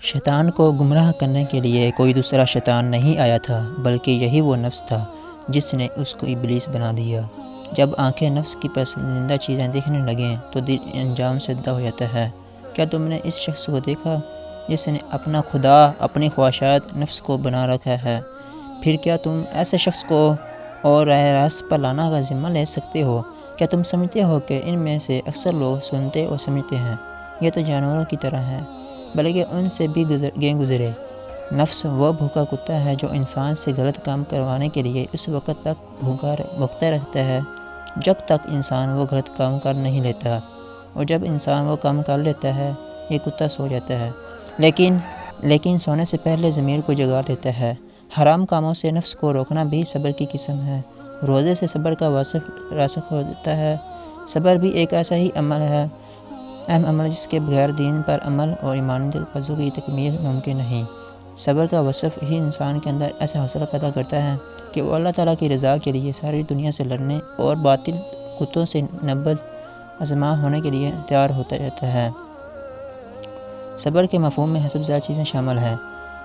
شیطان کو گمراہ کرنے کے لیے کوئی دوسرا شیطان نہیں آیا تھا، بلکہ یہی وہ نفس تھا جس نے اس کو ابلیس بنا دیا۔ جب آنکھیں نفس کی پسندیدہ چیزیں دیکھنے لگیں تو دل انجام زدہ ہو جاتا ہے۔ کیا تم نے اس شخص کو دیکھا جس نے اپنا خدا اپنی خواہشات نفس کو بنا رکھا ہے؟ پھر کیا تم ایسے شخص کو اور راہ راست پر لانا کا ذمہ لے سکتے ہو؟ کیا تم سمجھتے ہو کہ ان میں سے اکثر لوگ سنتے اور سمجھتے ہیں؟ یہ تو جانوروں کی طرح ہے، بلکہ ان سے بھی گزرے۔ نفس وہ بھوکا کتا ہے جو انسان سے غلط کام کروانے کے لیے اس وقت تک بھوکتا رہتا ہے جب تک انسان وہ غلط کام کر نہیں لیتا، اور جب انسان وہ کام کر لیتا ہے یہ کتا سو جاتا ہے، لیکن سونے سے پہلے ضمیر کو جگا دیتا ہے۔ حرام کاموں سے نفس کو روکنا بھی صبر کی قسم ہے۔ روزے سے صبر کا وصف راسخ ہوتا ہے۔ صبر بھی ایک ایسا ہی اہم عمل جس کے بغیر دین پر عمل اور ایمانی تقاضوں کی تکمیل ممکن نہیں۔ صبر کا وصف ہی انسان کے اندر ایسا حوصلہ پیدا کرتا ہے کہ وہ اللہ تعالیٰ کی رضا کے لیے ساری دنیا سے لڑنے اور باطل کتوں سے نبرد آزما ہونے کے لیے تیار ہوتا جاتا ہے۔ صبر کے مفہوم میں حسب زیادہ چیزیں شامل ہیں۔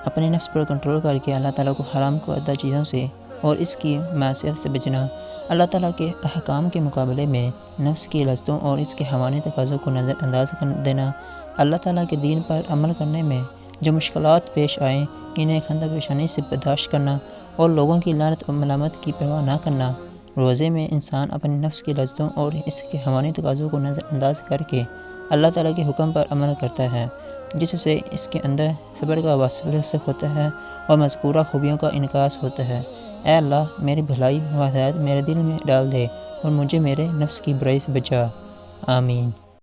اپنے نفس پر کنٹرول کر کے اللہ تعالیٰ کو حرام کردہ چیزوں سے اور اس کی معصیت سے بچنا، اللہ تعالیٰ کے احکام کے مقابلے میں نفس کی لذتوں اور اس کے حیوانی تقاضوں کو نظر انداز کر دینا، اللہ تعالیٰ کے دین پر عمل کرنے میں جو مشکلات پیش آئیں انہیں خندہ پیشانی سے برداشت کرنا اور لوگوں کی لعنت و ملامت کی پرواہ نہ کرنا۔ روزے میں انسان اپنے نفس کی لذتوں اور اس کے حیوانی تقاضوں کو نظر انداز کر کے اللہ تعالیٰ کے حکم پر عمل کرتا ہے، جس سے اس کے اندر صبر کا وصف راسخ ہوتا ہے اور مذکورہ خوبیوں کا انعکاس ہوتا ہے۔ اے اللہ، میری بھلائی و ہدایت میرے دل میں ڈال دے اور مجھے میرے نفس کی برائی سے بچا۔ آمین۔